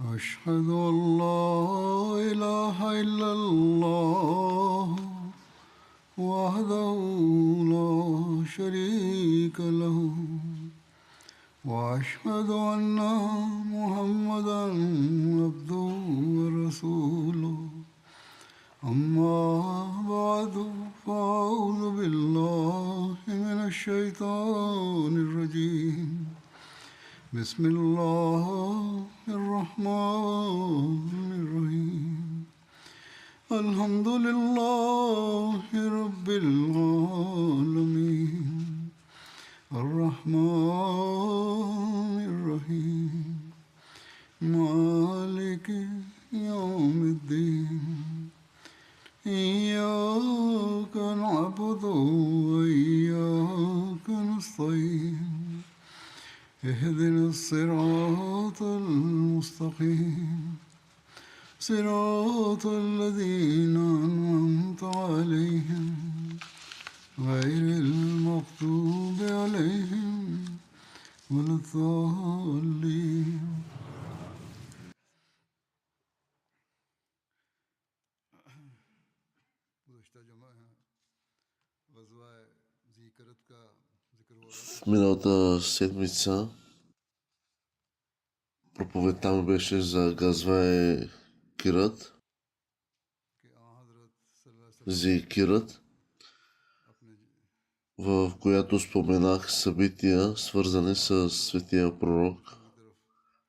أشهد أن لا إله إلا الله وحده لا شريك له وأشهد أن محمدا عبده ورسوله أما بعد فأعوذ بالله من الشيطان الرجيم بسم الله الرحمن الرحيم الحمد لله رب العالمين الرحمن الرحيم مالك يوم الدين إياك نعبد وإياك نستعين اهدنا الصراط المستقيم صراط الذين أنعمت عليهم غير المغضوب عليهم ولا الضالين. В миналата седмица проповедта ми беше за Газвае Кират, Кират, в която споменах събития, свързани с светия пророк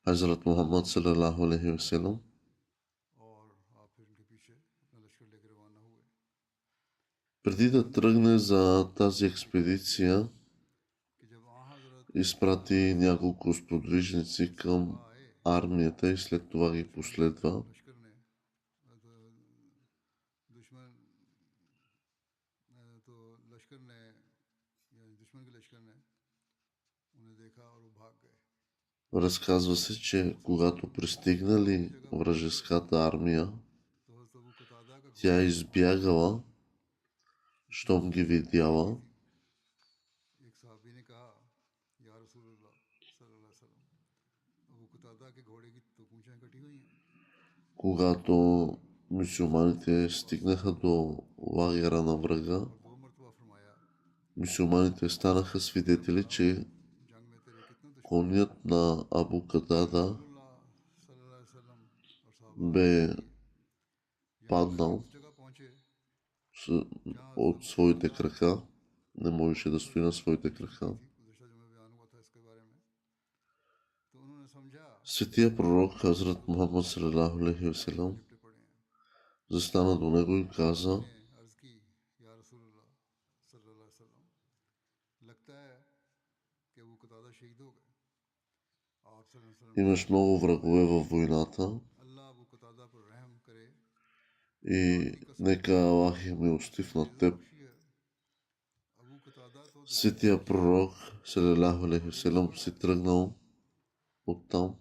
Хазрат Мухаммад салалаху алейхи ва салям. Преди да тръгне за тази експедиция, изпрати няколко сподвижници към армията и след това ги последва. Разказва се, че когато пристигнали вражеската армия, тя избягала, щом ги видяла. Когато мюсюлманите стигнаха до лагера на врага, мюсюлманите станаха свидетели, че конят на Абу Катада бе паднал от своите крака, не можеше да стои на своите крака. Светия пророк Хазрат Мухаммад салалаху алейхи ва салям застана до него и каза: имаш много врагове във войната и нека Аллах е милостив над теб. Светия пророк салалаху алейхи ва салям си тръгнал оттам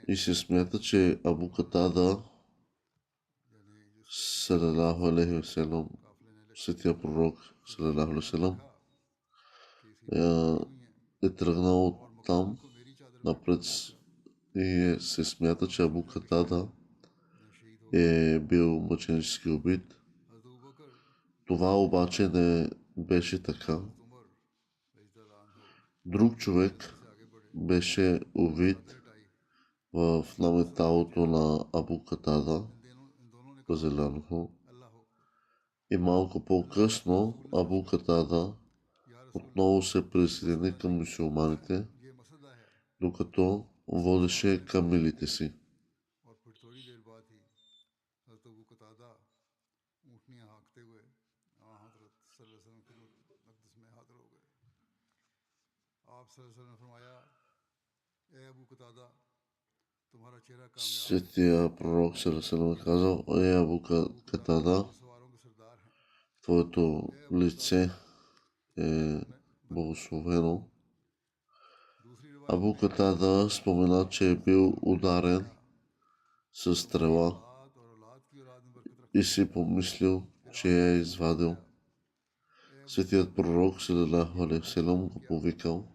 и се смята, че Абу Катада салалаху алейхи ва салям, светия пророк салалаху алейхи ва салям, е тръгнал оттам напред и се смята, че Абу Катада е бил мъченически убит. Това обаче не беше така. Друг човек беше убит в наметалото на Абу Катада, и малко по-късно Абу Катада отново се присъедини към мюсюлманите, докато водеше камилите си. Светия пророк саллаллаху алейхи казал: Абу Катада, твоето лице е благословено. Абу Катада спомена, че е бил ударен с стрела и си помислил, че я е извадил. Светият пророк салаллаху алейхи ва салям го повикал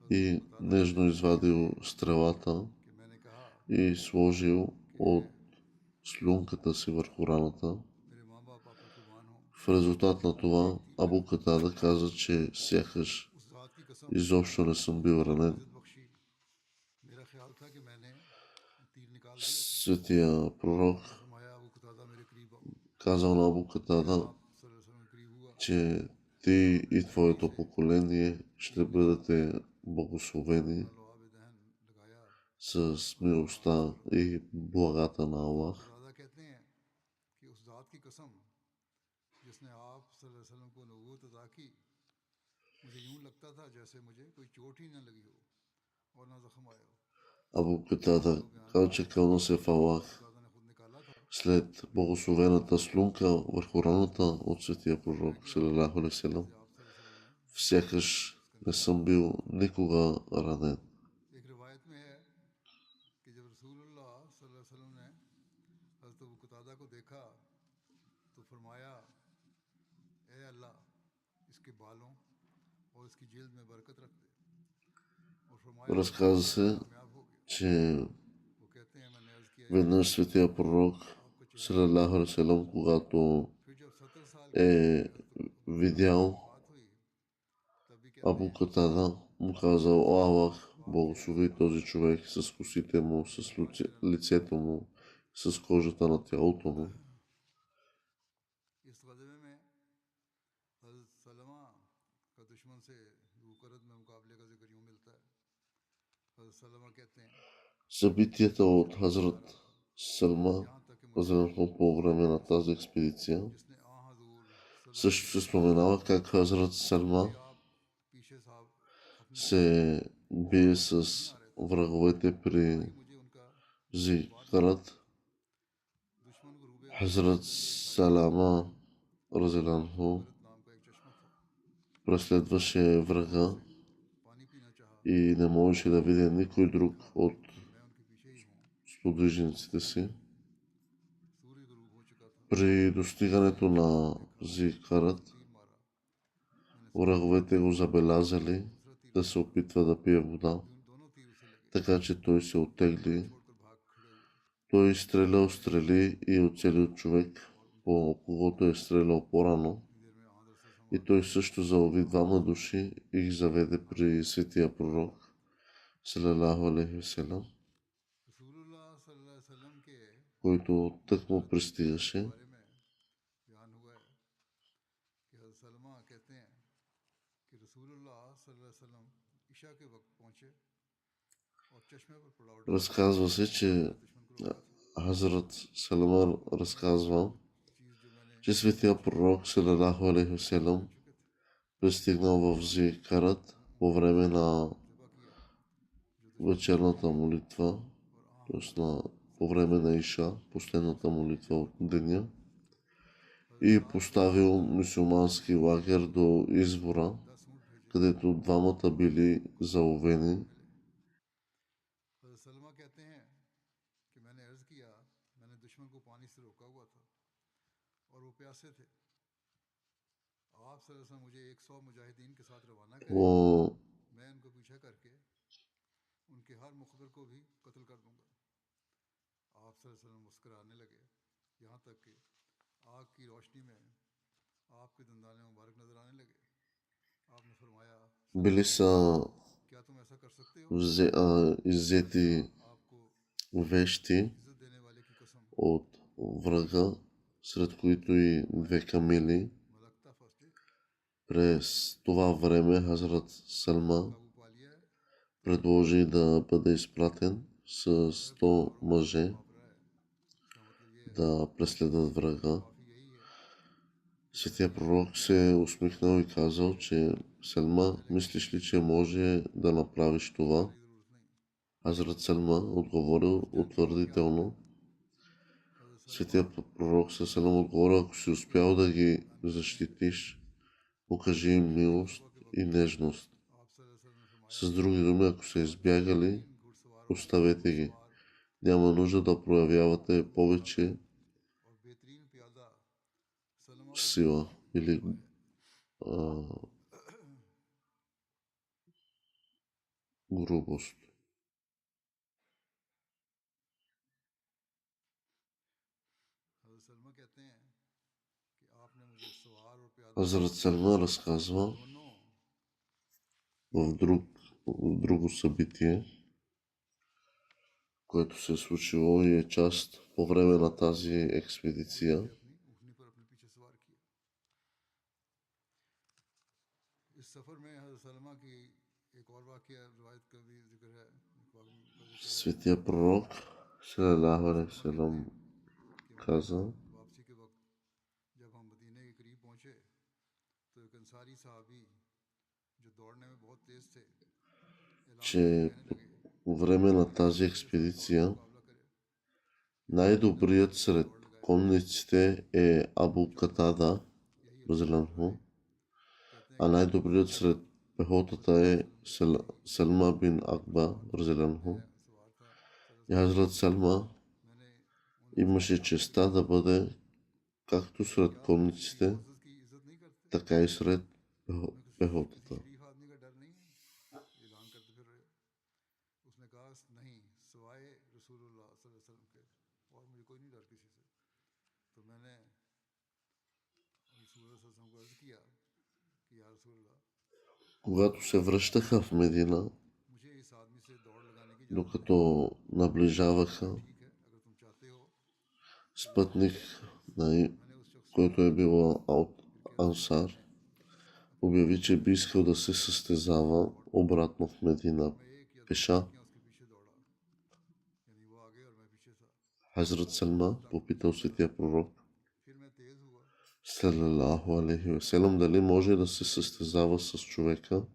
и нежно извадил стрелата и сложил от слюнката си върху раната. В резултат на това Абу Катада каза, че сякаш изобщо не съм бил ранен. Светия пророк казал на Абу Катада, че ти и твоето поколение ще бъдете благословени с милостта и благата на Аллах. Абу Катада каза, че кълна се в Аллах след благословената слунка върху раната от светия пророк, салалаху алейхи ва салям, сякаш не съм бил никога ранен. Разказва се, че веднъж светия пророк, салалаху алейхи ва салям, когато е видял Абу Катада, му казал: "О Аллах, благослови този човек с косите му, с лицето му, с кожата на тялото му." Събитията от Хазрат Салма по време на тази експедиция също се споменава как Хазрат Салма се бие с враговете при Зикарат. Хазрат Салама разелянху преследваше врага и не можеше да види никой друг от сподвижниците си. При достигането на Зикарат, враговете го забелязали да се опитва да пие вода, така че той се оттегли. Той стрелял стрели и оцелил човек, по когото е стрелял по-рано. И той също залови двама души и ги заведе при светия пророк, салалаху алейхи ва салям, който тъкмо пристигаше. Разказва се, че Хазрат Салман разказва, че светия пророк, салалаху алейхи ва салям, пристигнал в Зикарат по време на вечерната молитва, т.е. по време на Иша, последната молитва от деня, и поставил мюсюлмански лагер до извора, където двамата били заловени. По били са иззети вещи от врага, сред които и две камили. През това време Хазрат Салма предложи да бъде изпратен с 100 мъже да преследват врага. Светия пророк се усмихнал и казал, че: "Салма, мислиш ли, че може да направиш това?" Хазрат Салма отговорил утвърдително. Светия пророк Салам отговорил: "Ако си успял да ги защитиш, покажи им милост и нежност. С други думи, ако са избягали, оставете ги. Няма нужда да проявявате повече сила или грубост." Хазрат Салма разказва в друго събитие, което се е случило и е част по време на тази експедиция. Светия пророк салалаху алейхи ва салям каза, че по време на тази експедиция най-добрият сред конниците е Абу Катада, разделянху, а най-добрият сред пехотата е Салма бин Акба, разделянху. И Хазрат Салма имаше честа да бъде както сред конниците, така и сред пехотата. Когато се връщаха в Медина, докато наближаваха, спътник, който е бил от Ансар, обяви, че би искал да се състезава обратно в Медина пеша. Хазрат Салма попитал светия пророк салалаху алейхи ва салям дали може да се състезава с човека.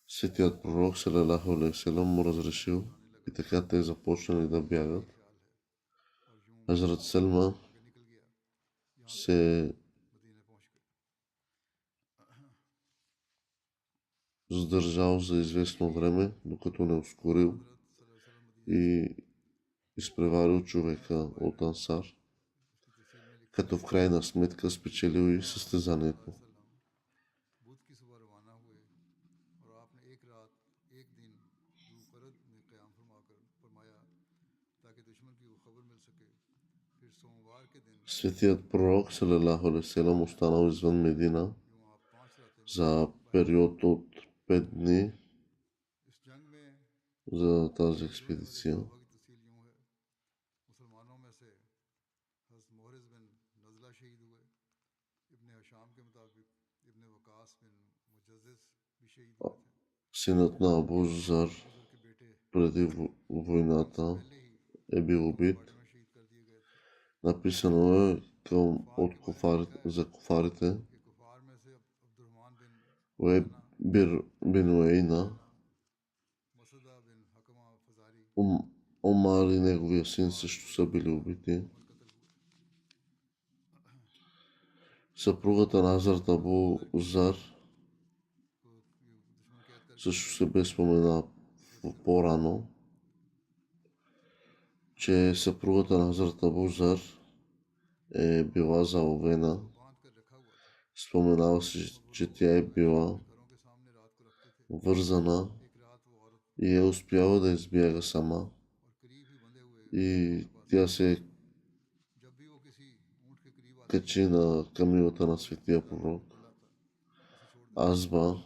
Светият пророк салалаху алейхи ва салям му разрешил и така те започнали да бягат. Хазрат Салма се задържал за известно време, докато не ускорил и изпреварил човека от Ансар, като в крайна сметка спечелил и състезанието. Светият пророк салалаху алейхи ва салям останал извън Медина за период от 5 дни за тази експедиция. Синът на Абу Зар преди войната е бил убит. Написано е за куфарите Уейб бин Уейна, Омар и неговия син също са били убити. Съпругата на Хазрат Абу Зар също се бе спомена по-рано, че съпругата на Хазрат Абу Зар е била заловена. Споменава се, че тя е била вързана и е успяла да избяга сама. И тя се качи на камилата на светия пророк Азба,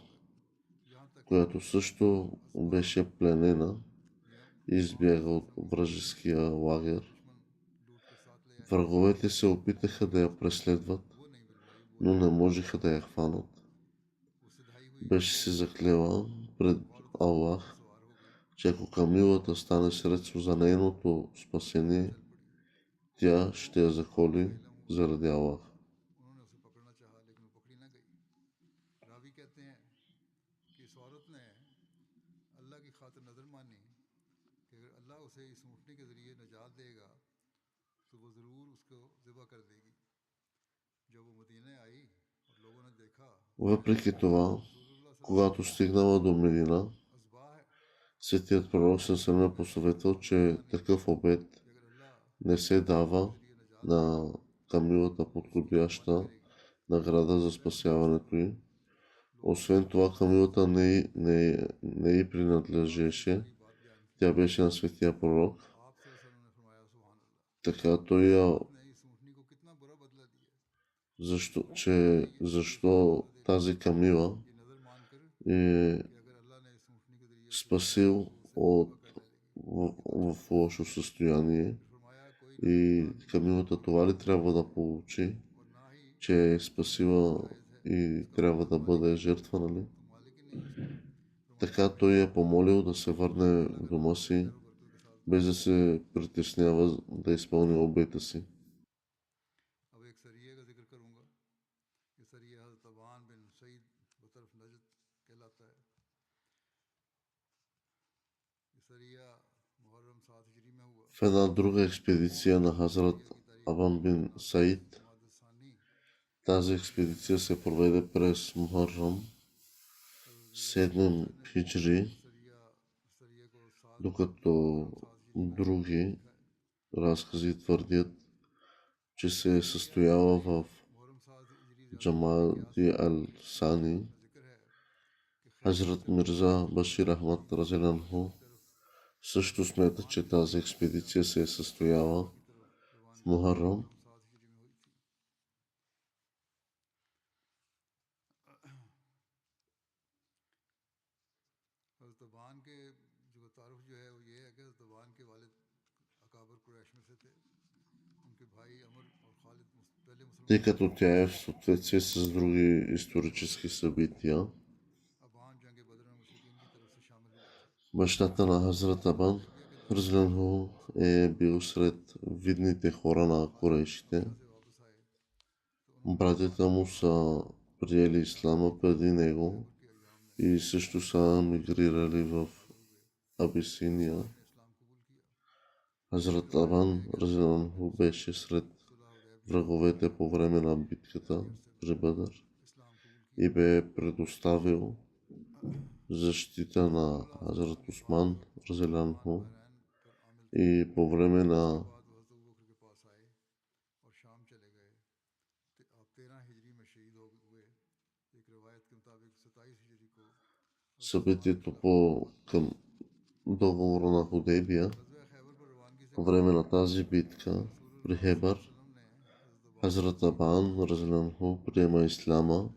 която също беше пленена и избяга от вражеския лагер. Враговете се опитаха да я преследват, но не можеха да я хванат. Беше се заклела пред Аллах, че ако камилата стане средство за нейното спасение, тя ще я заколи заради Аллах. Въпреки това, когато стигнала до Медина, светият пророк се е посъветвал, че такъв обет не се дава на камилата подходяща награда за спасяването й. Освен това, камилата не й принадлежеше. Тя беше на светия пророк. Така той я защо тази Камила е спасил в лошо състояние и Камилата това ли трябва да получи, че е спасила и трябва да бъде жертва, нали? Така той е помолил да се върне в дома си, без да се притеснява да изпълни обета си. В една друга експедиция на Хазрат Абан бин Саид, тази експедиция се проведе през Мухаррам, 7 хиджри, докато други разкази твърдят, че се е състояла в Джамади ал-Сани. Хазрат Мирза Башир Ахмад Разелянху също смята, че тази експедиция се е състояла в Мухаррам. Тъй като тя е в съответствие с други исторически събития. Бащата на Хазрат Абан Разлянху е бил сред видните хора на корейшите. Братята му са приели ислама преди него и също са мигрирали в Абисиния. Хазрат Абан Разлянху беше сред враговете по време на битката при Бадър и бе предоставил защита на Хазрат Усман Разелянху и по време на събитието към договора на Худейбия, по време на тази битка при Хебър, Хазрат Абан Разелянху приема исляма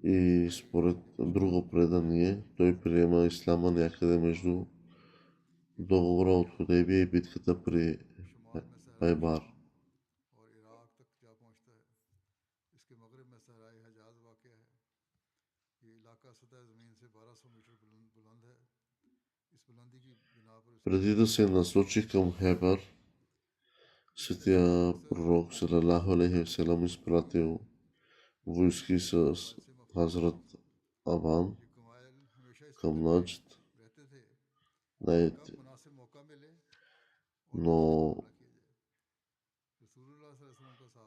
и според друго предание той приема исляма някъде между договора от Худейбия и битката при Хайбар. Преди да се насочи към Хайбар, светия пророк салалаху алейхи ва салям изпратил войски с Хазрат Абан към Наджд, но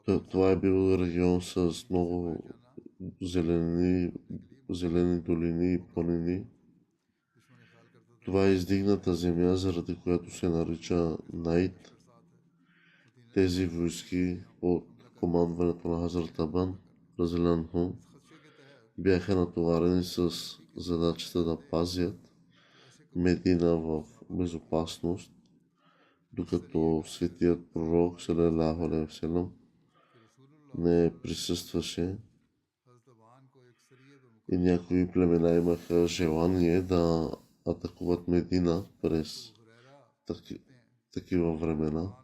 това е бил регион с много зелени долини и планини. Това е издигната земя, заради която се нарича Найт. Тези войски под командването на Хазрат Абан Разелянху бяха натоварени с задачата да пазят Медина в безопасност, докато светият пророк салалаху алейхи ва салям не присъстваше и някои племена имаха желание да атакуват Медина през такива времена.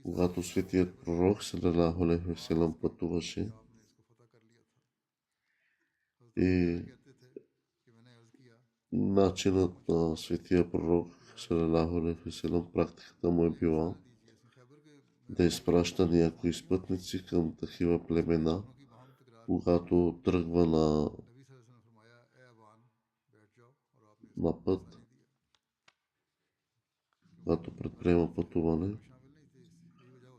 Когато светият пророк салалаху алейхи ва салям пътуваше и начинът на светия пророк салалаху алейхи ва салям, практиката му е била да изпраща някои спътници към такива племена, когато тръгва на път, когато предприема пътуване.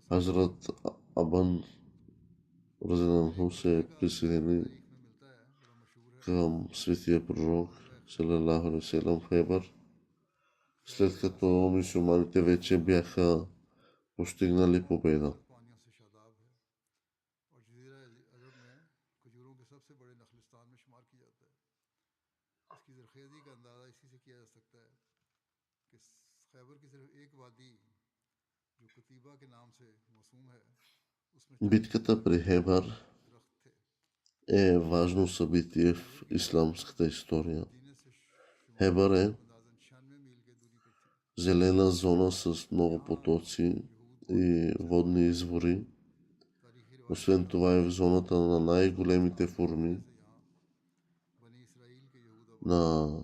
Хазрат Абан Разелянху се присъедини към светия пророк салалаху алейхи ва салям в Хайбар, след като мюсюлманите вече бяха постигнали победа. जो कतीबा के नाम से मौसूम है, उसमें Битката при Хебър दरख्त थे। е важно събитие в исламската история. मदीने से शुमाल Хебър की е तरफ अंदाजन 96 मील की दूरी पर थी। зелена зона с много यहाँ потоци यहूद बहुत и करीब से водни रहते थे। извори. तारीखी रिवायत के Освен това е в मुताबिक зоната на най-големите इस्लाम के форми आने से यहाँ बनी इसराइल के यहूद आबाद на हुए।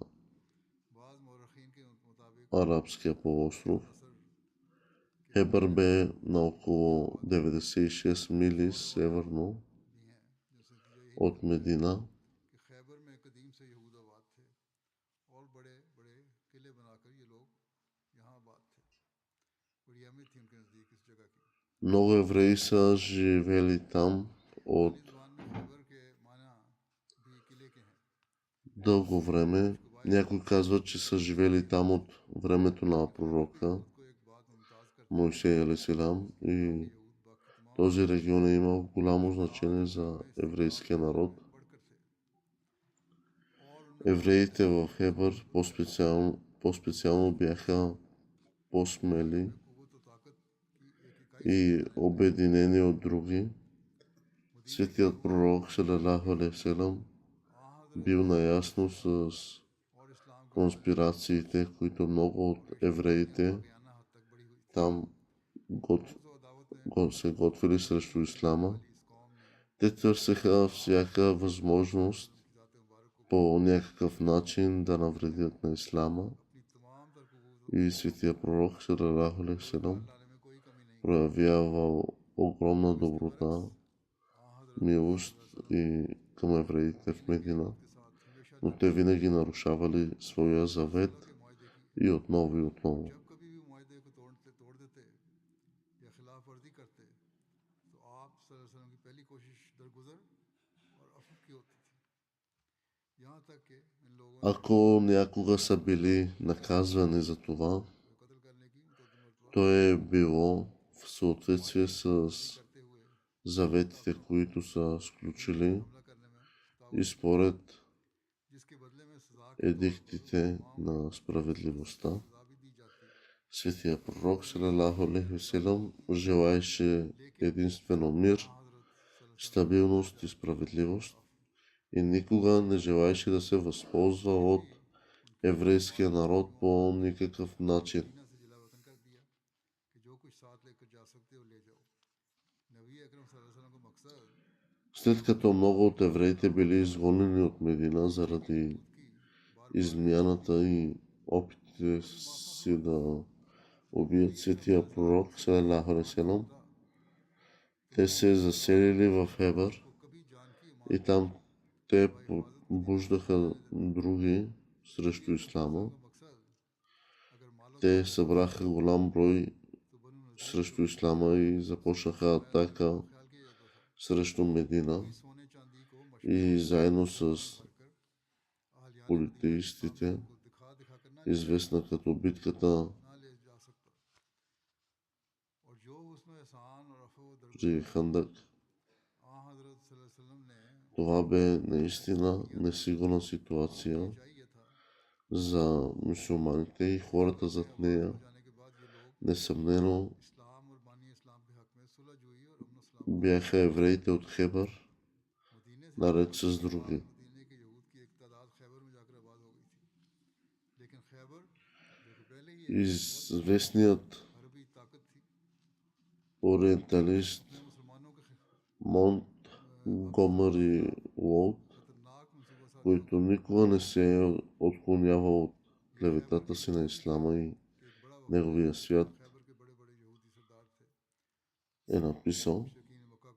बाज़ मौरखीन के मुताबिक арабския полуостров. नसर के Хебър कबीले бе на около आबाद हुए 96 мили और रिवायात северно भी हैं जिनसे नतीजा यही от निकलता है Медина. कि खैबर में कदीम से यहूद आबाद थे और बड़े बड़े किले बनाकर ये लोग यहाँ आबाद थे। बड़ी अहमियत थी उनके नज़दीक इस जगह की। Много евреи са живели там от इब्रानी ज़ुबान में खैबर के माना भी किले के हैं। дълго време. Някои казват, че са живели там от времето на пророка यहूद को एक बात मुमताज़ करते हैं Мойсей алейхиссалам и कि यहूद बाकी तमाम този регион е имал голямо значение за еврейския народ. बढ़कर थे और उनमें Евреите в Хебър по-специално бяха по-смели कुव्वत और ताकत की एक इकाई и обединени от други. Светият пророк салалаху алейхи васелам हज़रत бил наясно с और इस्लाम की конспирациите, които много от евреите वाक़याना हद तक बड़ी हुई थी। там се готвили срещу ислама. इस कौम ने Те търсеха всяка възможност की ज़ात मुबारक को по някакъв начин да навредят на ислама. अपनी तमाम तर कुव्वत И светия пророк салалаху алейхи васелам लाने में कोई कमी नहीं। проявявал огромна доброта, हज़रत милост и към евреите в Медина, के साथ हमेशा но те винаги нарушавали своя завет के मुआहदे की и отново и отново. जब कभी भी मुआहदे को तोड़ देते या खिलाफ वर्जी करते तो आप सल्लल्लाहु अलैहि वसल्लम की पहली कोशिश दरगुजर और अफ़ू की होती थी। यहाँ तक कि इन लोगों ने Ако някога са били наказвани за това, कत्ल करने की मुतअद्दिद मरतबा то е било в съответствие с करते हुए заветите, които са сключили हमला करने में и според जिसके बदले में सजा के едиктите на справедливостта. सजा भी दी जाती। Светия пророк салалаху алейхи васелам желаеше единствено мир, हज़रत стабилност и справедливост и никога не желаеше да се възползва от еврейския народ по никакъв начин. मदीना से जिला वतन कर दिया कि जो कुछ साथ लेकर जा सकते हो ले जाओ। नबी अकरम सल्लल्लाहु अलैहि वसल्लम का मकसद След като много от евреите били изгонени от Медина заради измяната и опитите си да убият светия пророк салалаху алейхи васелам, те се заселили в Хебър को कभी जान की и там те побуждаха други срещу ислама. मकसद अगर मालो Те събраха голям брой तो बनु नज़ीर срещу ислама и започнаха атака ख्याल किया जाता था। срещу Медина सोने चांदी को и заедно с भरकर अहलियान политеистите, को दिखा कर ना известна като битката ले जा सकता। और जो उसमें एहसान और अफ़ो दरगुजर при Хандак. हज़रत सल्लल्लाहु अलैहि वसल्लम ने Това бе наистина несигурна ситуация चाहिए था। за мюсюлманите и хората зад нея. हो जाने के बाद ये लोग Несъмнено इस्लाम और बानी इस्लाम के हक में सुलह जुई और अमन सलाम бяха евреите от Хебър, मदीने से наред с други. मदीने के यहूद की एक तादाद खैबर में जाकर आबाद हो गई थी। लेकिन खैबर जो कि पहले ही एक Известният अरबी ताकत थी ориенталист ने मुसलमानों के Монтгомери Уолт, खतरनाक मनसूबा साजी който никога не се е отклонявал от клеветата си на ислама и के एक बड़ा वक्त неговия свят, खैबर के बड़े बड़े यहूदी सरदार थे। е написал, यकीन मक्का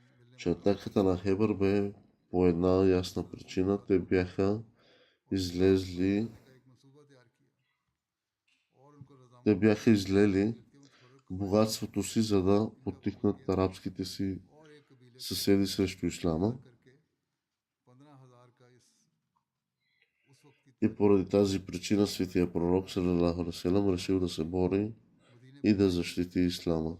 मिलने че атаката на Хебър бе по една ясна причина. Те бяха излезли, का एक मनसूबा तैयार किया और उनको रजामंद те бяха излели व्यक्तियों में तफर्रुक богатството си, за да подтикнат арабските си और एक कबीले съседи срещу ислама. करके 15,000 का उस वक्त की И поради тази причина светия пророк салалаху алейхи васелам решил да се бори मदीने и да защити ислама,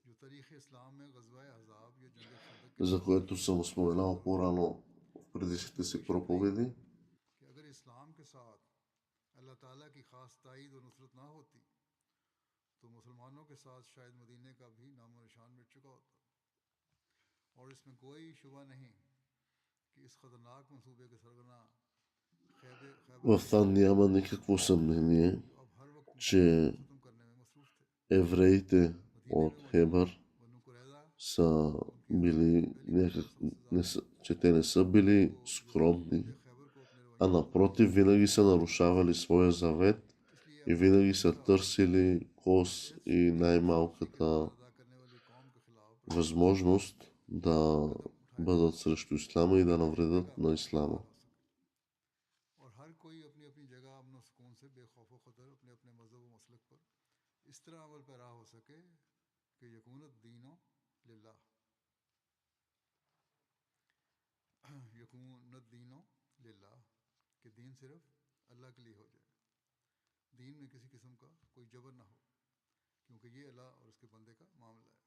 जो तारीख़ इस्लाम में ग़ज़वा अहज़ाब या जंग खंदक за което съм споменал по-рано в предишните си проповеди. कि अगर इस्लाम के साथ अल्लाह ताला की ख़ास ताईद और नुसरत ना होती तो तो मुसलमानों के साथ शायद मदीने का भी नामो निशान मिट चुका होता और इसमें कोई शुबा नहीं कि इस खतरनाक मंसूबे के सरगना खैबर В това няма никакво съмнение, जो अब हर वक्त че मुसलमानों को ख़त्म करने में मसरूफ़ थे। евреите मदीने от में मौजूद Хебър बनु कुरैज़ा са उनकी били че те не са били скромни, हमले खैबर को अपने а रवैये напротив винаги са нарушавали своя завет इसलिए и अब винаги मुसलमानों са का търсили коз एक и सदी खामोशी най-малката किरदार अदा करने वाली कौम के खिलाफ възможност да कदम उठाए бъдат срещу ислама и да ताकि फतह навредят का на ислама. इमाल हो सके और हर कोई अपनी अपनी जगह अमन और सुकून से बेखौफ व खतर अपने अपने मजहब व मसलक पर इस तरह अमल पैरा हो सके कि यकूनत दीनो लिल्लाह यकूनत दीनो लिल्लाह कि दीन सिर्फ अल्लाह के लिए हो जाए दीन में किसी किस्म का कोई जबर ना हो क्योंकि ये अल्लाह और उसके बंदे का मामला है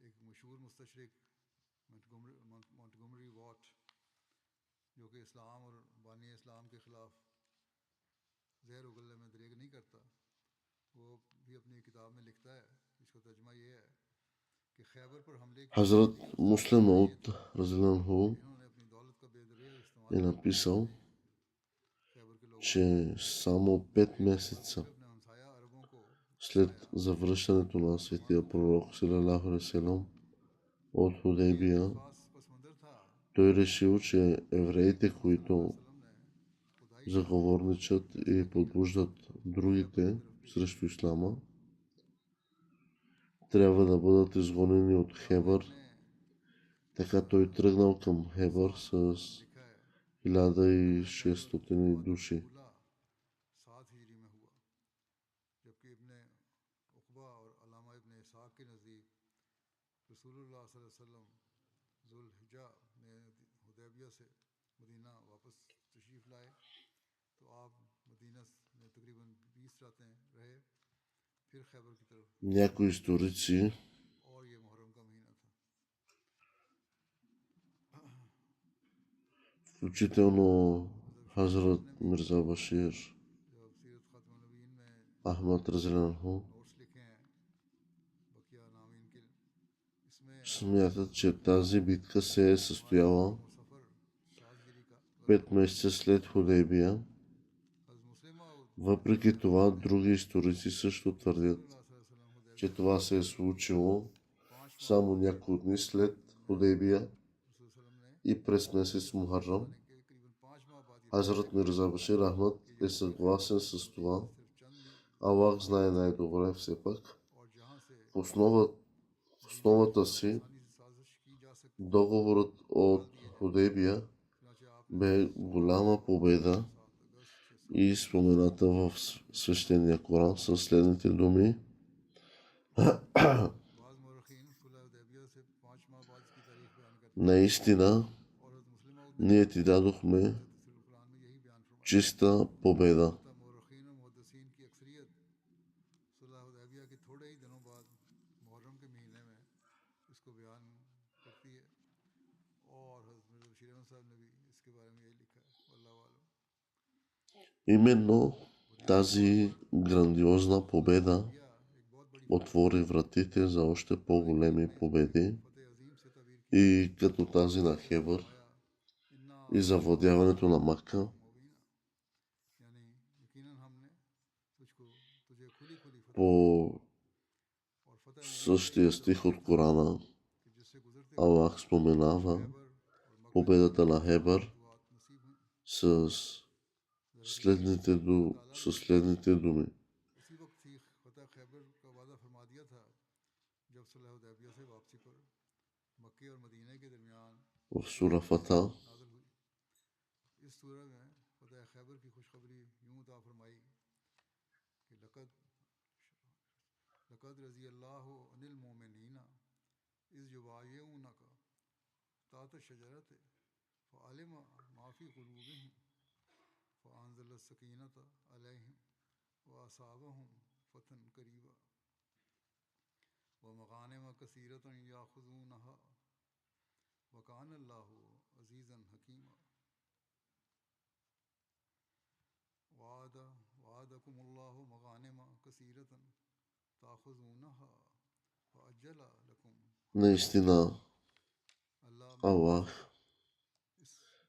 एक मशहूर मुस्तशरिक मॉन्टगोमरी वॉट जो कि इस्लाम और बानी इस्लाम के ख़िलाफ़ जहर उगलने में दरेग नहीं करता वो भी अपनी किताब में लिखता है इसका तर्जुमा ये है कि खैबर पर हमले की Хазрат बुनियादी Муслим साजिश Мауд ये थी Разиланху कि इन्होंने अपनी दौलत का बेदरिग इस्तेमाल е करके написал, खैबर के लोगों че को само 5 месеца फिर अपने हमसाया अरबों को след अपनाया завръщането на светия मुसलमानों का пророк салалаху алейхи ва салям от ये एक Худейбия, खास पस मंज़र था той решил, че евреите, मोहम्मद सल्लल्लाहु अलैहि които वसल्लम ने खुदाई заговорничат и फैसला किया подбуждат और खैबर की другите तरफ भेजा срещу ислама, трябва да бъдат изгонени от दाऊद Хебър. इब्ने Така той тръгнал към Хебър असाद с ने लिखा है फतह खैबर 1600 जमात души. ऊला 7 हिजरी में हुआ जबकि इब्ने उक़बा और अल्लामा इब्ने इसाक के नज़दीक रसूलुल्लाह सल्लल्लाहु अलैहि वसल्लम ज़ुल्हिज्जा में हुदैबिया से मदीना वापस तशरीफ़ लाए तो आप मदीना में तकरीबन 20 रातें रहे फिर खैबर की तरफ Някои историци और ये मुहर्रम का महीना था включително हज़रत शाह Хазрат साहब ने भी Мирза Башир जब सीरत ख़ातमुन नबीयीन में Ахмад Разиланху नोट्स लिखे हैं बकिया नामीन के इसमें смятат, че тази битка се е състояла मुहर्रम और सफ़र 7 हिजरी का 5 месеца след Худейбия. हज़रत मुस्लिम और Въпреки това, други историци също твърдят, रसूलुल्लाह सल्लल्लाहु अलैहि वसल्लम че हुदैबिया से това се е случило 5 माह само बाद няколко дни след Худейбия रसूल सल्लम ने и през месец Мухаррам. आने के करीबन 5 माह बाद ये Хазрат Мирза Башир Ахмад कि е ये съгласен с това. मदीना से सिर्फ चंद मील Аллах знае най-добре все пак. और जहाँ से В основата си आसानी से साजिश की जा सकती договорът от डाल दिए जाए Худейбия चुनांचे आपने бе голяма победа 7 अगस्त 600 и спомената в свещения Коран със следните думи. बाज़ मौरख़ीन सुलह हुदैबिया से 5 माह बाद इसकी तारीख बयान करते हैं Наистина, और हज़रत मुस्लिम मऊद ने ние ти дадохме तफसीरुल कुरान में यही बयान फरमाया чиста победа. अतः मौरख़ीन और मुहद्दिसीन की अक्सरियत सुलह हुदैबिया के थोड़े ही दिनों बाद मुहर्रम के महीने में इसको बयान करती है और हज़रत मिर्ज़ा बशीर अहमद साहब ने भी इसके बारे में यही लिखा है अल्लाह वालम Именно тази грандиозна победа यह एक बहुत बड़ी отвори вратите за още по-големи победи फतेह अजीम से तबीर की и като тази на Хебър आया इन्ना и завладяването на Макка. मुबीना यानी यकीनन हमने तुझको तुझे खुली खुली फतह По और फतह मुबीन से същия стих от Корана कि जिससे गुजरते Аллах споменава खैबर और मक्का победата на Хебър फतवात नसीब हुई със следните думи. उसी वक्त ही फतह खैबर का वादा फरमा दिया था जब सुलह हुदैबिया से वापसी पर मक्के और मदीने के दरमियान В Сура Фата नाज़िल हुई इस सूरह में फतह खैबर की खुशखबरी यूं अता फरमाई कि लक़द लक़द रज़ी अल्लाहु अनिल मोमिनीना इज़ युबायिऊनका ताहत शजरत फ़अलिम मा फ़ी क़ुलूबिहिम फ़अंज़ल सकीनत अलैहिम वअसाबहुम फ़तहन क़रीबा वमग़ानिम कसीरतन याख़ुज़ूनहा वकान अल्लाहु अज़ीज़न हकीमा वादा وعدكم الله مغانم كثيرة تأخذونها فأجل لكم. Наистина, अल्लाह Аллах इस वक्त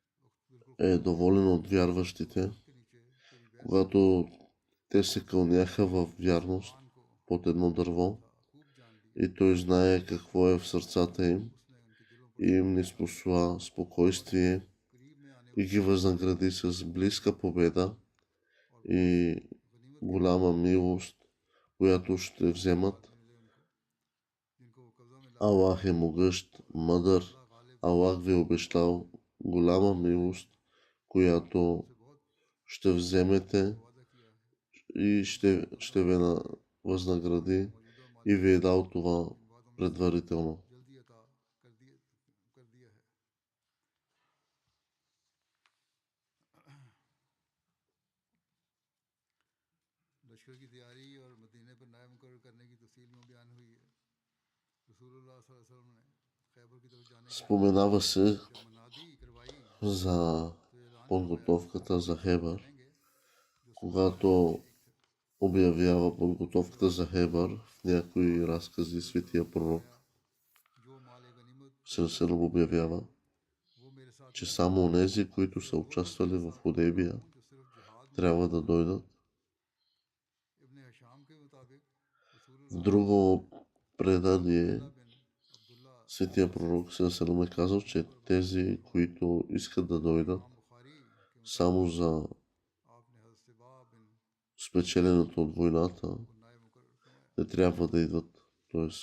बिल्कुल е доволен от вярващите, के नीचे तेरी बहस когато те се кълняха в вярност कुरान को под едно дърво था खूब जान लिया, и той знае какво е в сърцата им उसने उनके दिलों पर и им ни спосла спокойствие करीब में आने и ги възнагради с близка победа и गनीमत голяма милост, която ще вземат. मिले उनको जिनको वो कब्जा में ला Аллах е могъщ, мъдър. अल्लाह गालिब Аллах ви е обещал голяма милост, която से बहुत ще вземете वादा किया है и ще ви възнагради मौजूदा и ви е дал това इन वादों में предварително. जल्दी अता कर दिया है। लश्कर की तैयारी और मदीने पर नायब मुकर्रर करने की तफसील में बयान हुई है। रसूलुल्लाह सल्लल्लाहु अलैहि वसल्लम ने खैबर की तरफ जाने के Споменава се जब मनादी करवाई за तो ऐलान फरमाया подготовката за Хебър. चलेंगे जो Когато обявява подготовката за Хебър в някои разкази, светия пророк जो माले गनीमत Сърсърм обявява, वो मेरे साथ че само онези, които са участвали в Худейбия, जो सिर्फ जिहाद में трябва да дойдат. इब्ने हशाम के मुताबिक В друго предание बिन अब्दुल्ला светия пророк Сърсърм е казал, че тези, които искат да дойдат इमाम बुखारी के само за आपने हज़रत सिबा बिन спечеленето от войната, को नायब मुकर्रर फरमाया। не трябва да идват. Тоест,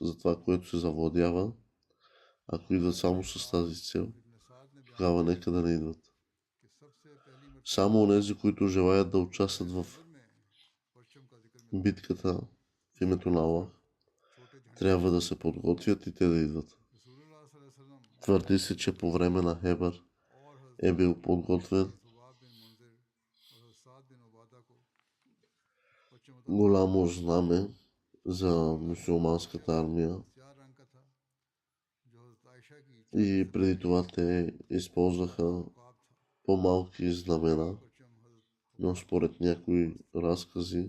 за това, което се завладява, ако идват само с тази цел, इब्ने साद ने बयान тогава нека да не идват. कि सबसे पहली मरतबा Само онези, които желаят да участват в में परचम का जिक्र मिलता битката в името на Аллах, है। छोटे झंडे трябва да се подготвят и те да идват. रसूलुल्लाह सल्लल्लाहु अलैहि वसल्लम Твърди се, че по време на Хебър और हज़रत е бил подготвен सुबाब बिन मुंजिर और हज़रत साद बिन उबादा को परचम अता голямо знаме за мюсюлманската армия सियाह रंग का था जो हज़रत आयशा की и преди това те използваха क़ाब था। по-малки знамена, परचम हज़रत но според някои разкази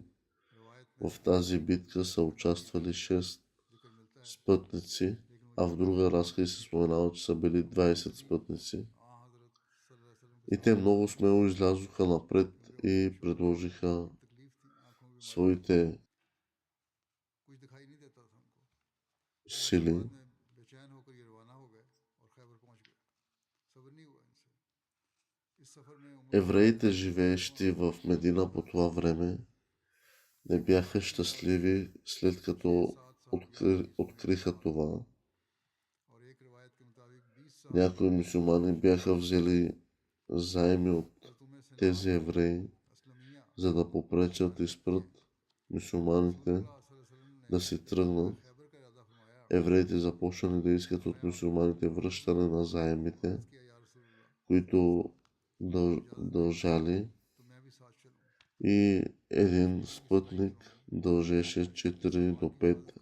रवायत में в тази битка са участвали 6 जिक्र मिलता है, спътници, а в друга разказ се споменава, че са били 20 спътници. हज़रत सल्लल्लाहु अलैहि वसल्लम И те много смело излязоха напред и предложиха की तकलीफ थी, आंखों में своите कुछ दिखाई नहीं देता था उनको। сили. बाद में बेचैन होकर ये रवाना हो गए और खैबर पहुंच गए। सब्र नहीं हुआ इनसे। इस सफर में Евреите, живеещи в Медина по това време, не бяха щастливи, след като откриха това. और एक रिवायत के मुताबिक 20 साल Някои мюсюлмани бяха взели заеми от तुम्हें से тези евреи, असलमिया за да попречат и спрат мюсюлманите वसल्लम да ने си тръгнат. खैबर का इरादा फरमाया Евреите започнали да искат от мюсюлманите връщане на заемите, किया या रसूलुल्लाह които дължали, तो मैं भी साथ चलूं и един спътник дължеше 4 до 5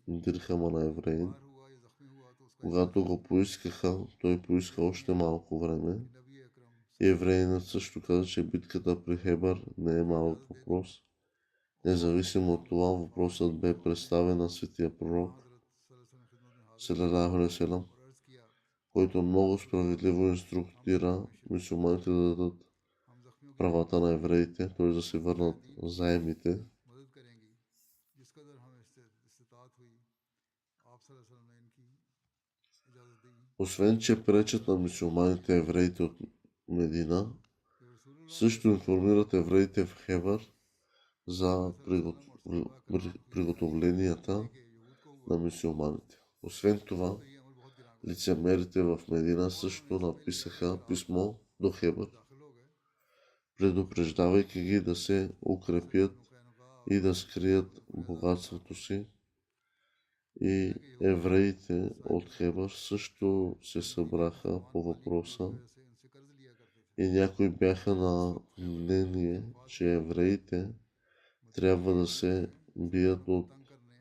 дирхама на евреин. बाहर हुआ या जख्मी हुआ तो उसका Когато го поискаха, той поиска още малко време. नबी अकरम И евреинът също каза, че битката при Хебър не е малък въпрос. Независимо от това, въпросът бе представен на светия пророк, हजरत सल्लल्लाहु अलैहि वसल्लम салалаху алейхи ва салям, और अर्ज किया който много справедливо инструктира мюсюлманите да дадат हम जख्मियों की правата на евреите, т.е. да се върнат заемите. मदद करेंगी जिस कदर हमें इस्तिताअत हुई आप सल्लल्लाहु अलैहि वसल्लम ने इनकी इजाज़त दी Освен, че пречат на мюсюлманите евреите от Медина, कि रसूलुल्लाह също информират евреите в Хебър за приготовленията के यहूद को हुआ на мюсюлманите. Освен това, तो ये अमल बहुत गिरा गुजरा лицемерите в Медина също написаха писмо до Хебър, दाखिल हो गए предупреждавайки ги да се укрепят कहनुका и да скрият богатството си. И евреите от Хебър също се събраха по въпроса से इनसे कर्ज लिया करते थे и някои бяха на мнение, че евреите трябва да се бият от तंग करने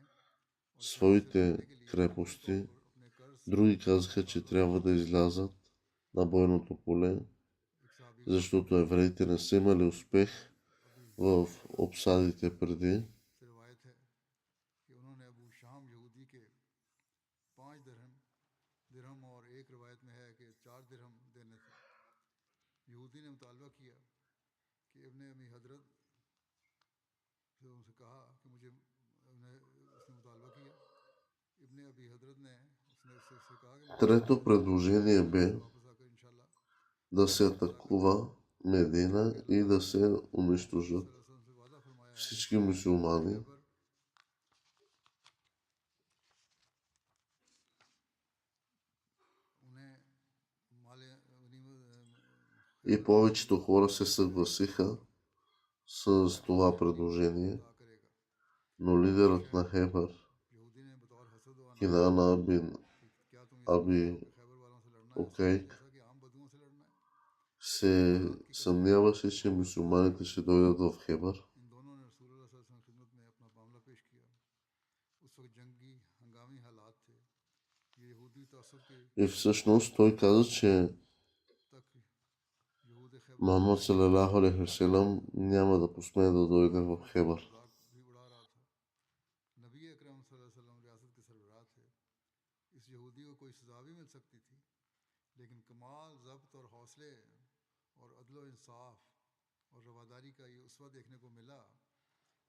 своите крепости. अपने कर्ज Други казаха, че трябва да излязат на бойното поле, एक साहबी защото евреите не са имали успех в обсадите преди. से रिवायत है कि उन्होंने अबू शाम यहूदी के 5 दिरहम और एक रिवायत में है कि 4 दिरहम देने थे। यहूदी ने मुतालबा किया कि इब्ने अमी हजरत से उनसे कहा कि मुझे उसने मुतालबा किया। इब्ने अबी हजरत ने उससे कहा कि मुझे Трето предложение бе वापस आकर इंशाल्लाह да се атакува Медина и да се унищожат वसल्लम से वादा फरमाया है всички мусулмани खैबर उन्हें माले и повечето хора се съгласиха с това предложение, अता करेगा। но лидерът на Хебър, यहूदी ने बतौर हसद व अनाद Кинана бин कि क्या तुम ये Аби समझते हो कि खैबर वालों से लड़ना है Окейк, जैसा कि आम बदुओं से लड़ना है। се съмняваше, че мусулманите ще дойдат в Хебър. इन दोनों ने रसूलुल्लाह सल्लल्लाहु अलैहि वसल्लम की खिदमत में अपना मामला पेश किया। उस वक्त जंगी हंगामी हालात थे। ये यहूदी तअस्सुब के И всъщност той каза, че तक यहूद खैबर Мухаммад салалаху алейхи васелам няма да посмее да дойде в Хебър. मजाक भी उड़ा रहा था। नबी अकरम सल्लल्लाहु अलैहि वसल्लम रियासत के सरबराह थे। इस यहूदी को कोई सजा भी मिल सकती थी, लेकिन कमाल ज़ब्त और हौसले और अदल व इंसाफ और रवादारी का ये उसवा देखने को मिला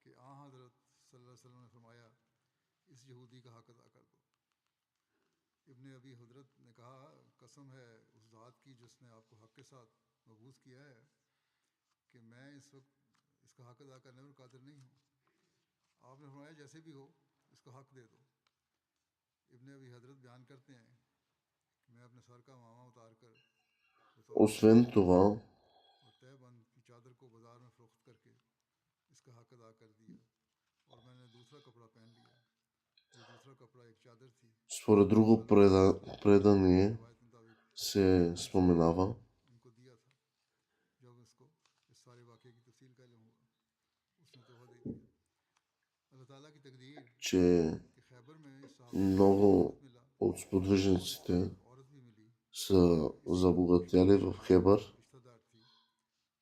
कि आ हज़रत सल्लल्लाहु अलैहि वसल्लम ने फरमाया इस यहूदी का हक अदा कर दो। इब्ने अबी हजरत ने कहा कसम है उस ज़ात की जिसने आपको हक के साथ मबूस किया है कि मैं इस वक्त इसका हक अदा करने पर कादिर नहीं हूँ। आपने फरमाया जैसे भी हो इसका हक दे दो। इब्ने अबी हजरत बयान करते हैं कि मैं अपने सर का मामा उतार कर Освен това, और तहबंद की चादर को बाजार में फरोख्त करके इसका हक अदा कर दिया और मैंने दूसरा कपड़ा पहन लिया। ये दूसरा कपड़ा एक चादर थी। според друго предание रवायत मुताबिक се споменава, उनको दिया था। जब उसको इस सारे वाक़े की तफसील का इल्म हुआ उसने तोहफा दे दिया। अल्लाह ताला की तकदीर че कि खैबर में इस सहाबी को много बहुत मिला от сподвижниците और एक औरत भी मिली са забогатяли в Хебър रिश्तेदार थी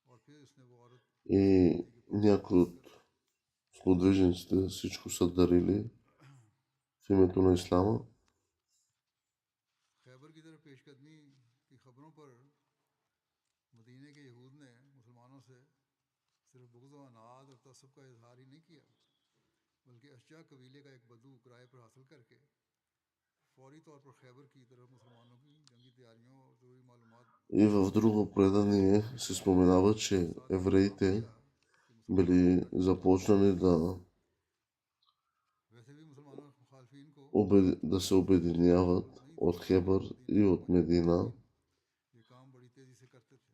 और फिर उसने वो औरत и यहूदी के पास някои от сподвижниците всичко са дарили в името на Ислама. खैबर की तरफ पेशकदमी की खबरों पर मदीने के यहूद ने मुसलमानों से सिर्फ बुग़्ज़ व अनाद और तअस्सुब का इजहार ही नहीं किया, बल्कि अशजा कबीले का एक बदू किराए पर हासिल करके फौरी तौर पर खैबर की तरफ मुसलमानों की जंगी तैयारियों और ज़रूरी मालूमात И в друго предание се споменава, че евреите किया कि били започнали वैसे भी मुसलमानों मुखालफिन को да се обединяват от Хебър и от Медина. ये काम बड़ी तेज़ी से करते थे।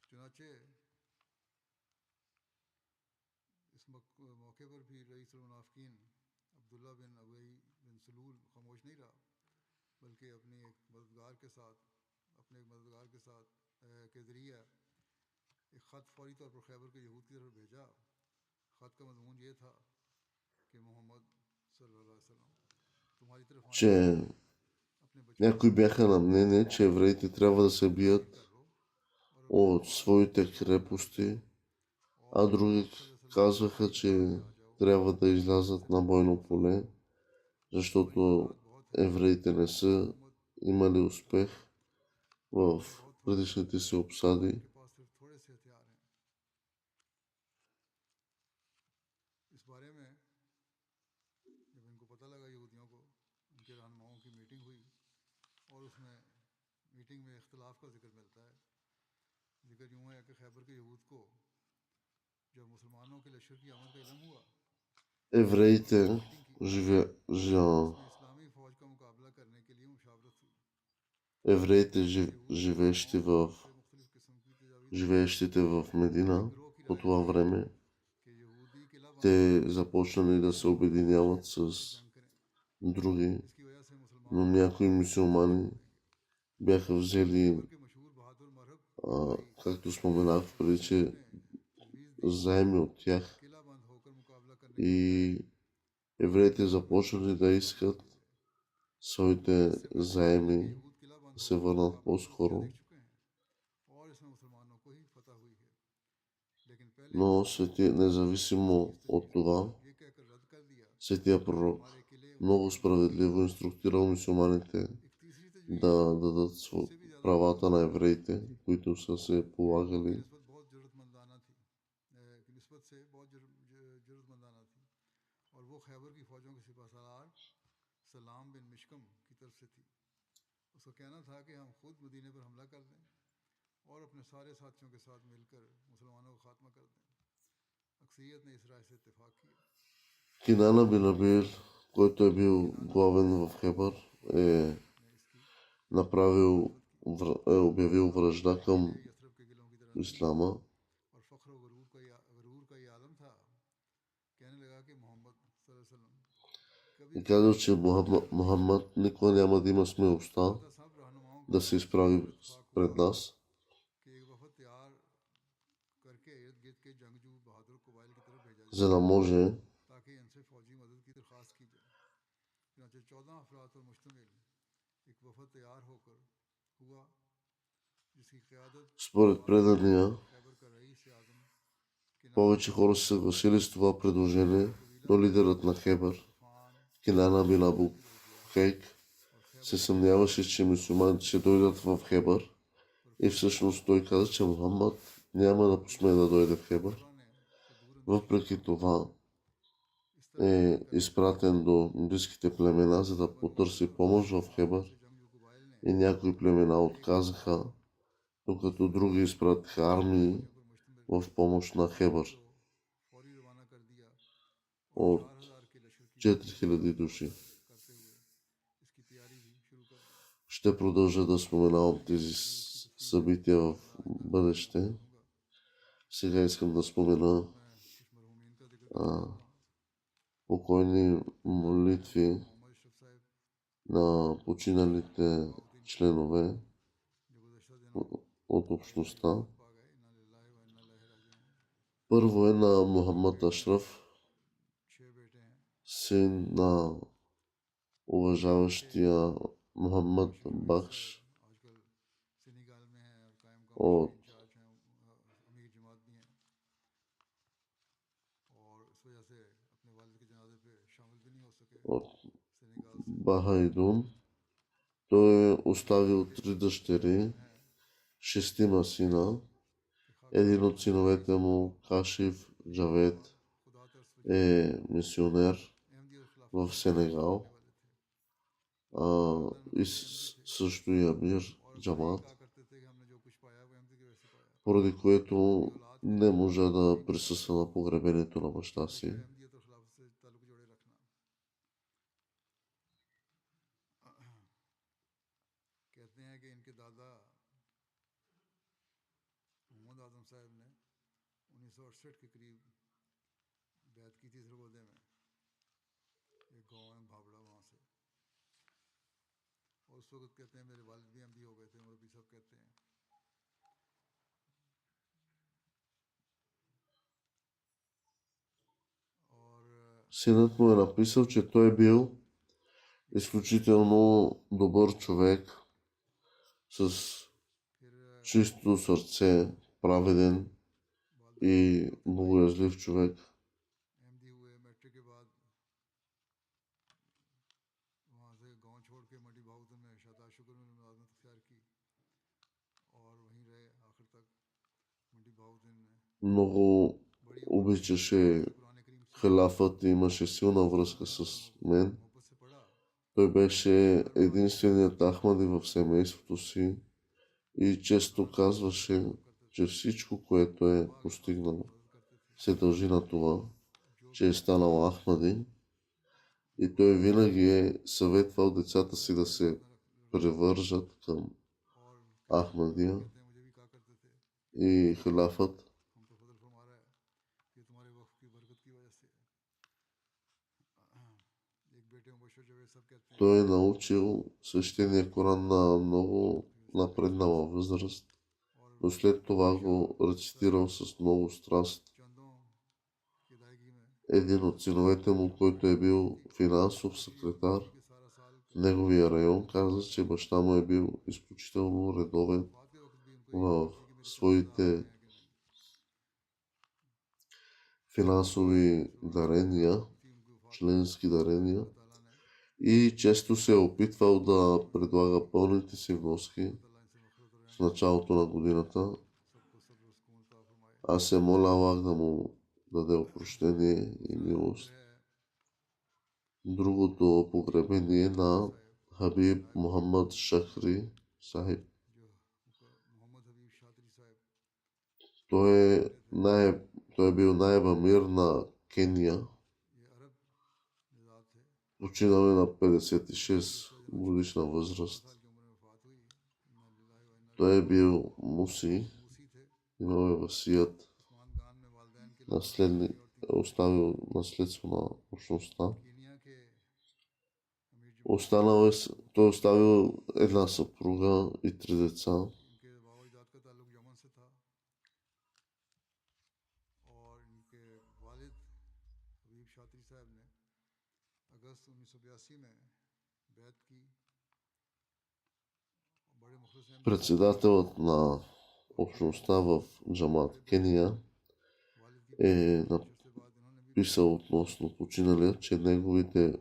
चुनाचे इस मौके पर भी रईसुल मुनाफिकीन अब्दुल्ला बिन अबई बिन सलूल खामोश नहीं रहा, बल्कि अपने एक मददगार के साथ के ज़रिए एक ख़त फौरी तौर पर खैबर के यहूद की तरफ भेजा। ख़त का मज़मून ये था कि मोहम्मद सल्लल्लाहु अलैहि वसल्लम तुम्हारी तरफ आने че अपने बच्चों някои бяха на мнение, че евреите трябва да се бият कर लो और от своите крепости, а други казваха, че трябва да излязат на бойно поле, защото евреите не са имали успех в предишните си обсади. के पास सिर्फ थोड़े से हथियार हैं। इस बारे में जब इनको पता लगा यहूदियों को, उनके रहनुमाओं की मीटिंग हुई और उसमें मीटिंग में इख्तलाफ का जिक्र मिलता है। जिक्र यूँ है कि खैबर के यहूद को जब मुसलमानों के लश्कर की आमद का इल्म हुआ Евреите, उसमें इस्लामी फ़ौज का मुकाबला करने के लिए मुशावरत हुई। евреите живеещите в से मुख्तलिफ किस्म की तजावीज़ живеещите в Медина по това време, कि यहूदी किला बांध те започнали да се обединяват с जंग करें, други, जिसकी वजह से मुसलमान но някои мюсюлмани бяха взели, खैबर के मशहूर बहादुर मरहब както споменах преди, че ने तजवीज़ दी заеми от тях किला बंद होकर मुकाबला करने и евреите започнали да искат своите заеми यहूद किला बंद да се върнат по-скоро. देख चुके हैं और इसमें मुसलमानों को ही फतह हुई है। Но независимо от това, светия пророк много справедливо инструктирал мюсюлманите да дадат правата на евреите, които са се полагали Кинана бин Абил, който е бил главен в Хебър, е обявил вражда към ислама и казал, че Мухаммад никога няма да има смелостта да се изправи пред нас. За да може според предания повече хора се съгласили с това предложение, но лидерът на Хебър, Кинана бин Абу Хейк, се съмняваше, че мюсюлманите ще дойдат в Хебър и всъщност той каза, че Мухаммад няма да посмее да дойде в Хебър. Въпреки това е изпратен до близките племена, за да потърси помощ в Хебър и някои племена отказаха, докато други изпратиха армии в помощ на Хебър от 4000 души. Ще продължа да споменавам тези събития в бъдеще. Сега искам да спомена покойни молитви на починалите членове от общността. Първо е на Мухаммад Ашраф, син на уважаващия Мухаммад Бахш от Бахайдун. Той е оставил 3 дъщери, 6 сина. Един от синовете му, Кашиф Джавед, е мисионер в Сенегал. И също и Амир Джамат, поради което не можа да присъства на погребението на баща си. Синът му е написал, че той е бил изключително добър човек, с чисто сърце, праведен и богоязлив човек. Много обичаше халафът и имаше силна връзка с мен. Той беше единственият Ахмади в семейството си и често казваше, че всичко, което е постигнал, се дължи на това, че е станал Ахмади. И той винаги е съветвал децата си да се превържат към Ахмадия и халафът. Той е научил свещения Коран на много напреднала възраст, но след това го рецитирал с много страст. Един от синовете му, който е бил финансов секретар в неговия район, каза, че баща му е бил изключително редовен в своите финансови дарения, членски дарения и често се е опитвал да предлага пълните си вноски в началото на годината. Аз се моля Аллах да му даде опрощение и милост. Другото погребение на Хабиб Мухаммад Шахри Сахиб. Той е бил наиб амир на Кения. Починал е на 56 годишна възраст. Той е бил муси, имал е васият, оставил наследство на общността. Той е оставил една съпруга и 3 деца. Председателът на общността в Джамат Кения е написал относно починалия, че неговите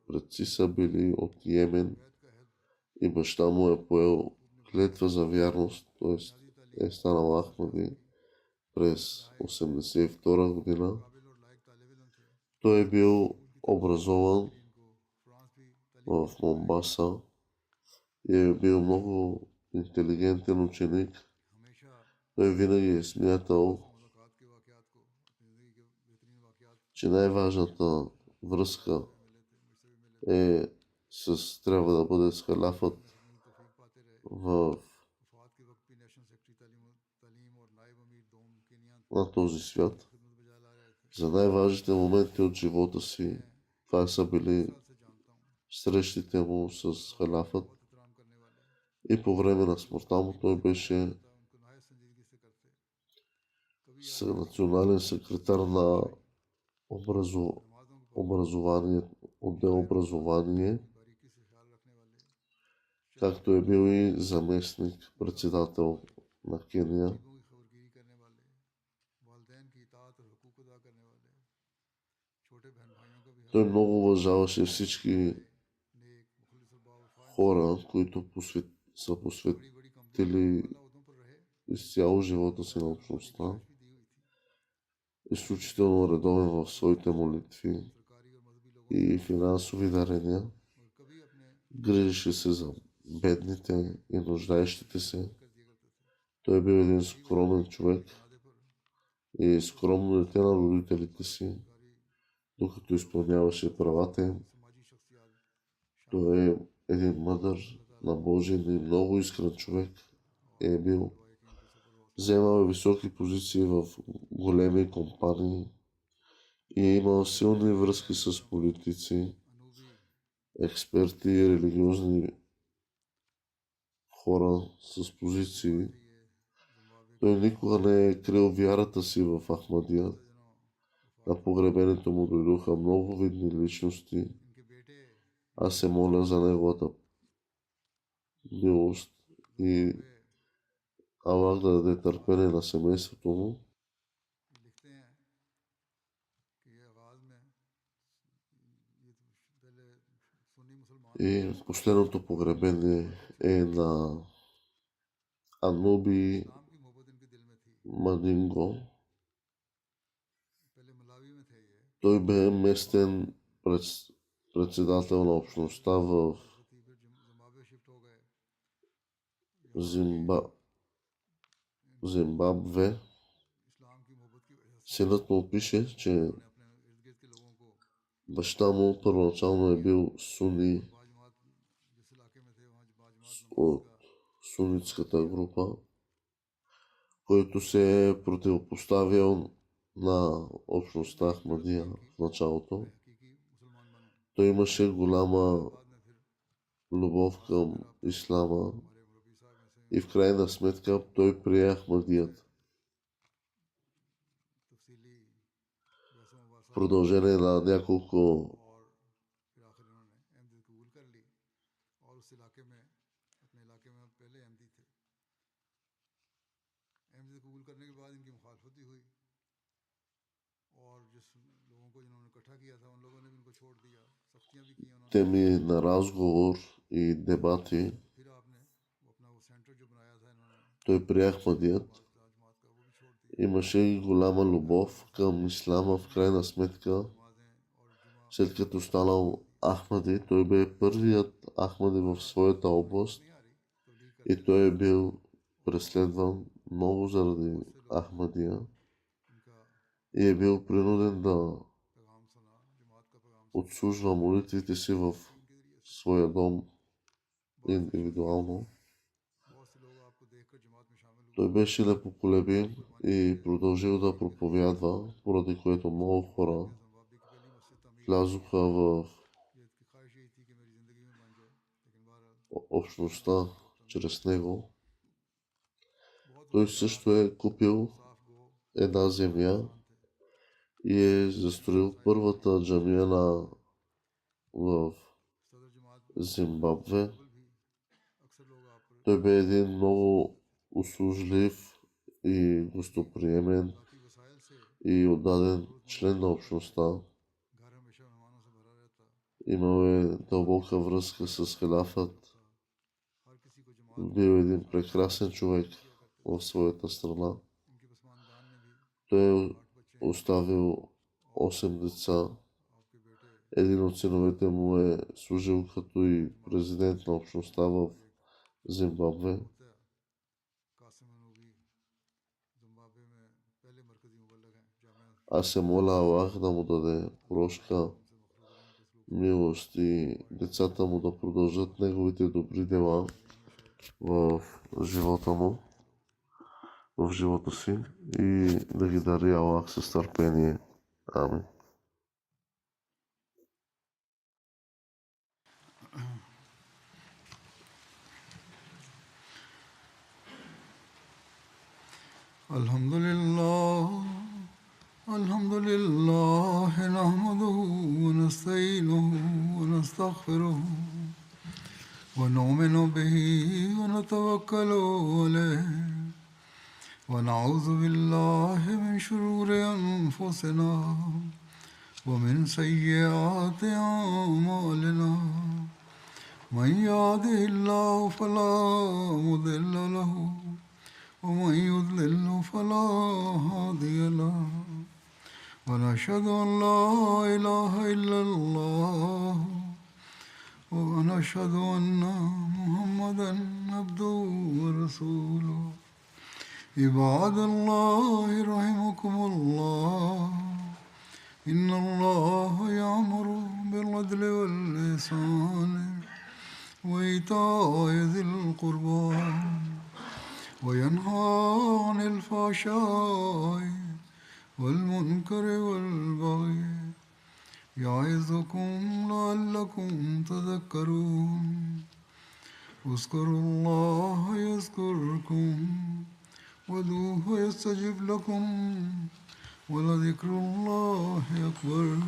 предци са били от Йемен и баща му е поел клетва за вярност, т.е. е станал Ахмади през 1982 година. Той е бил образован в Момбаса и е бил много интелигентен ученик. Той винаги е смятал, че най-важната връзка трябва да бъде с халафът на този свят. За най-важните моменти от живота си, това са били срещите му с халафът. И по време на смъртта му той беше национален секретар на отдел образование, както е бил и заместник председател на Кения. Той много уважаваше всички хора, които са посветили изцяло живота си на общността. Изключително редовен в своите молитви и финансови дарения. Грижеше се за бедните и нуждаещите се. Той е бил един скромен човек и скромно дете на родителите си, докато изпълняваше правата им. Той е един мъдър, набожен и много искрен човек. Е бил. Вземал високи позиции в големи компании и е имал силни връзки с политици, експерти и религиозни хора с позиции. Той никога не е крил вярата си в Ахмадия. На погребението му дойдоха много видни личности. Аз се моля за неговата милост и Аллах да даде търпение на семейството му. И последното погребение е на Ануби Мадинго. Той бе местен председател на общността в Зимбабве. Синът му пише, че баща му първоначално е бил суни от сунитската група, който се е противопоставял на общността Ахмадия в началото. Той имаше голяма любов към ислама и в крайна сметка той прие Ахмадият. В продължение на няколко теми на разговор и дебати. Той прие Ахмадият. Имаше голяма любов към ислама. В крайна сметка, след като станал Ахмади, той бе първият Ахмади в своята област и той е бил преследван много заради Ахмадия и е бил принуден да отслужва молитвите си в своя дом индивидуално. Той беше непоколебим и продължил да проповядва, поради което много хора влязоха в общността чрез него. Той също е купил една земя и е застроил първата джамия в Зимбабве. Той бе един много услужлив и гостоприемен и отдаден член на общността. Имал е дълбока връзка с халафът. Бил един прекрасен човек в своята страна. Той е оставил 8 деца. Един от синовете му е служил като и президент на общността в Зимбабве. Аз се моля Аллах да му даде прошка милост и децата му да продължат неговите добри дела в живота си и да ги дари Аллах с търпение. Амин. الحمد لله نحمده ونستعينه ونستغفره ونؤمن به ونتوكل عليه ونعوذ بالله من شرور أنفسنا ومن سيئات أعمالنا من يهده الله فلا مضل له ومن يضلل فلا هادي له ونشهد أن لا إله إلا الله ونشهد أن محمدا عبده ورسوله عباد الله رحمكم الله إن الله يأمر بالعدل والإحسان وإيتاء ذي القربى وينهى عن الفحشاء والمنكر والبغي يعظكم لعلكم تذكرون اذكروا الله يذكركم وادعوه يستجب لكم ولذكر الله أكبر